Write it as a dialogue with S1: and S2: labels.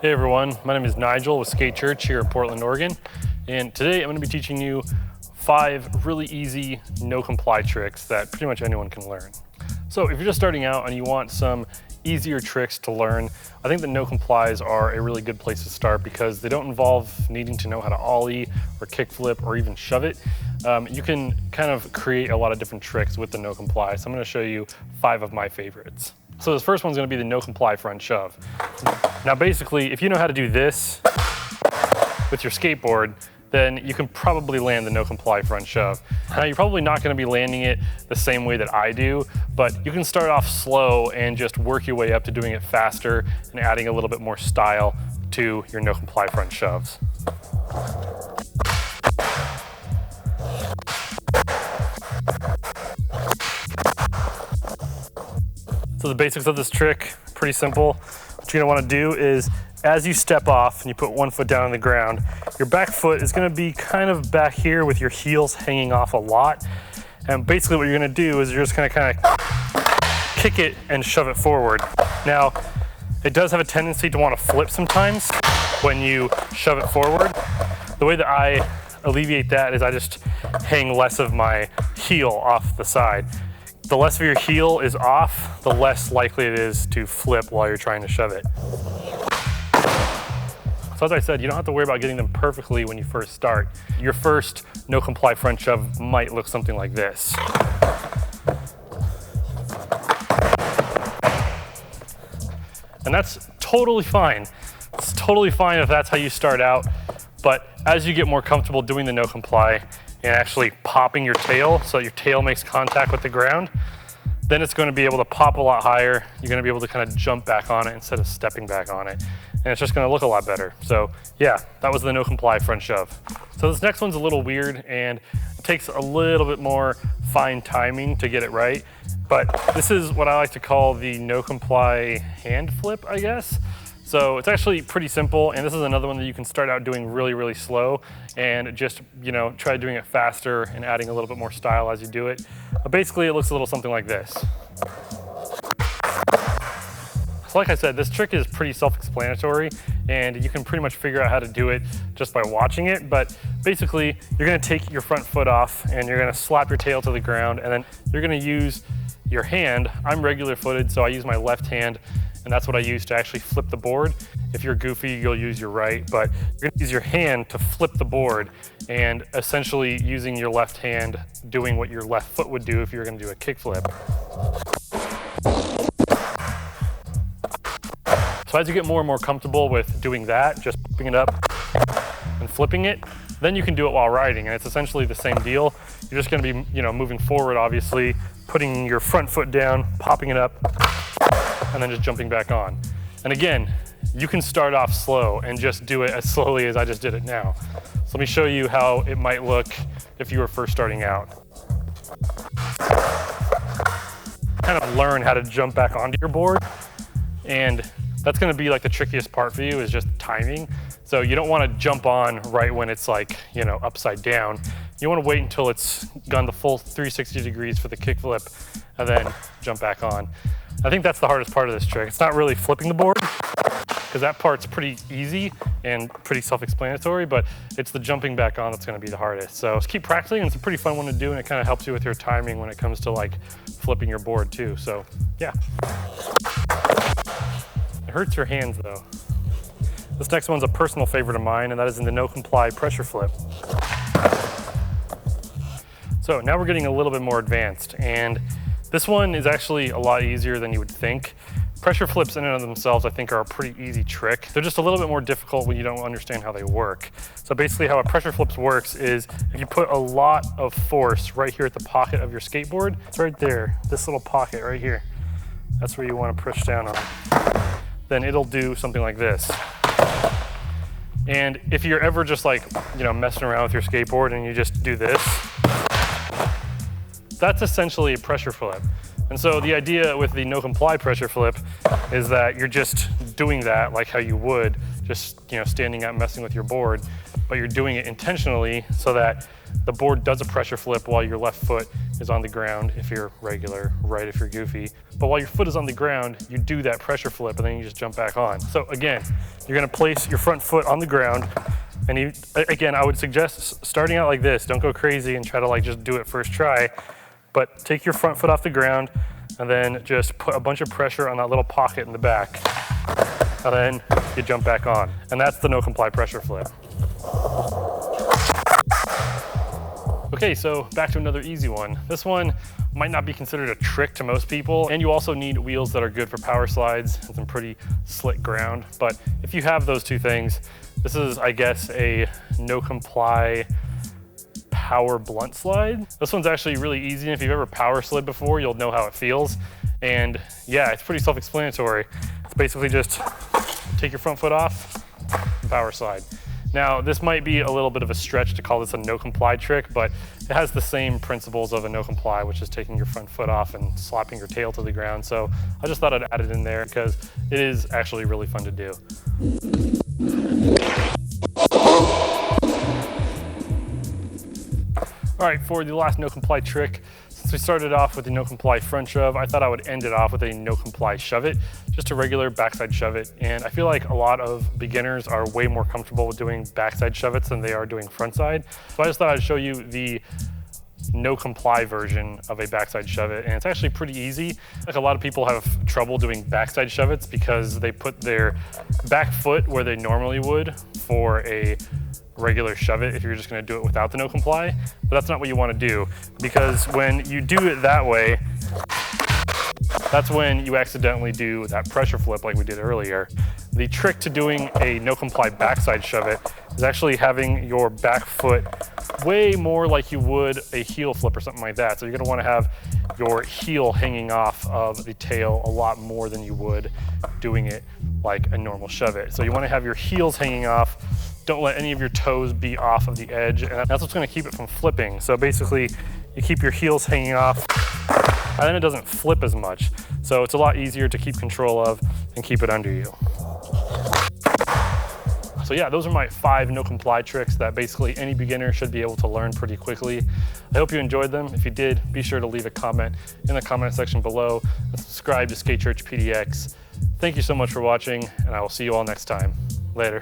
S1: Hey everyone, my name is Nigel with Skatechurch here in Portland, Oregon. And today I'm going to be teaching you 5 really easy no-comply tricks that pretty much anyone can learn. So if you're just starting out and you want some easier tricks to learn, I think the no-complies are a really good place to start because they don't involve needing to know how to ollie or kickflip or even shove it. You can kind of create a lot of different tricks with the no-comply. So I'm going to show you 5 of my favorites. So this first one's going to be the no-comply front shove. Now basically, if you know how to do this with your skateboard, then you can probably land the no-comply front shove. Now you're probably not going to be landing it the same way that I do, but you can start off slow and just work your way up to doing it faster and adding a little bit more style to your no-comply front shoves. So the basics of this trick, pretty simple. What you're gonna wanna do is, as you step off and you put one foot down on the ground, your back foot is gonna be kind of back here with your heels hanging off a lot. And basically what you're gonna do is you're just gonna kind of kick it and shove it forward. Now, it does have a tendency to wanna flip sometimes when you shove it forward. The way that I alleviate that is I just hang less of my heel off the side. The less of your heel is off, the less likely it is to flip while you're trying to shove it. So as I said, you don't have to worry about getting them perfectly when you first start. Your first no-comply front shove might look something like this. And that's totally fine. It's totally fine if that's how you start out, but as you get more comfortable doing the no-comply, and actually popping your tail so your tail makes contact with the ground, then it's going to be able to pop a lot higher. You're going to be able to kind of jump back on it instead of stepping back on it. And it's just going to look a lot better. So yeah, that was the no-comply front shove. So this next one's a little weird and it takes a little bit more fine timing to get it right. But this is what I like to call the no-comply hand flip, I guess. So it's actually pretty simple, and this is another one that you can start out doing really, really slow and just, try doing it faster and adding a little bit more style as you do it. But basically, it looks a little something like this. So like I said, this trick is pretty self-explanatory, and you can pretty much figure out how to do it just by watching it. But basically, you're gonna take your front foot off, and you're gonna slap your tail to the ground, and then you're gonna use your hand. I'm regular footed, so I use my left hand, and that's what I use to actually flip the board. If you're goofy, you'll use your right, but you're gonna use your hand to flip the board and essentially using your left hand, doing what your left foot would do if you were gonna do a kickflip. So as you get more and more comfortable with doing that, just popping it up and flipping it, then you can do it while riding, and it's essentially the same deal. You're just gonna be, moving forward, obviously, putting your front foot down, popping it up, and then just jumping back on. And again, you can start off slow and just do it as slowly as I just did it now. So let me show you how it might look if you were first starting out. Kind of learn how to jump back onto your board, and that's gonna be like the trickiest part for you is just timing. So you don't wanna jump on right when it's like, upside down. You wanna wait until it's gone the full 360 degrees for the kickflip and then jump back on. I think that's the hardest part of this trick. It's not really flipping the board, because that part's pretty easy and pretty self-explanatory, but it's the jumping back on that's gonna be the hardest. So just keep practicing, and it's a pretty fun one to do, and it kind of helps you with your timing when it comes to like flipping your board too, so yeah. It hurts your hands though. This next one's a personal favorite of mine, and that is in the no-comply pressure flip. So now we're getting a little bit more advanced, and this one is actually a lot easier than you would think. Pressure flips in and of themselves, I think, are a pretty easy trick. They're just a little bit more difficult when you don't understand how they work. So basically how a pressure flips works is if you put a lot of force right here at the pocket of your skateboard, it's right there, this little pocket right here. That's where you want to push down on. Then it'll do something like this. And if you're ever just like, messing around with your skateboard and you just do this, that's essentially a pressure flip. And so the idea with the no-comply pressure flip is that you're just doing that like how you would, just standing up messing with your board, but you're doing it intentionally so that the board does a pressure flip while your left foot is on the ground if you're regular, right if you're goofy. But while your foot is on the ground, you do that pressure flip and then you just jump back on. So again, you're gonna place your front foot on the ground, and again, I would suggest starting out like this. Don't go crazy and try to just do it first try, but take your front foot off the ground and then just put a bunch of pressure on that little pocket in the back. And then you jump back on. And that's the no comply pressure flip. Okay, so back to another easy one. This one might not be considered a trick to most people, and you also need wheels that are good for power slides and some pretty slick ground. But if you have those two things, this is, I guess, a no comply power blunt slide. This one's actually really easy, and if you've ever power slid before, you'll know how it feels. And yeah, it's pretty self-explanatory. It's basically just take your front foot off and power slide. Now, this might be a little bit of a stretch to call this a no comply trick, but it has the same principles of a no comply, which is taking your front foot off and slapping your tail to the ground. So I just thought I'd add it in there because it is actually really fun to do. All right, for the last no comply trick, since we started off with the no comply front shove, I thought I would end it off with a no comply shove it, just a regular backside shove it. And I feel like a lot of beginners are way more comfortable with doing backside shove its than they are doing front side. So I just thought I'd show you the no comply version of a backside shove it, and it's actually pretty easy. Like, a lot of people have trouble doing backside shove its because they put their back foot where they normally would for a regular shove it if you're just going to do it without the no comply, but that's not what you want to do, because when you do it that way, that's when you accidentally do that pressure flip like we did earlier. The trick to doing a no comply backside shove it is actually having your back foot way more like you would a heel flip or something like that. So you're going to want to have your heel hanging off of the tail a lot more than you would doing it like a normal shove it. So you want to have your heels hanging off. Don't let any of your toes be off of the edge, and that's what's going to keep it from flipping. So basically, you keep your heels hanging off, and then it doesn't flip as much. So it's a lot easier to keep control of and keep it under you. So yeah, those are my 5 no comply tricks that basically any beginner should be able to learn pretty quickly. I hope you enjoyed them. If you did, be sure to leave a comment in the comment section below and subscribe to Skatechurch PDX. Thank you so much for watching, and I will see you all next time. Later.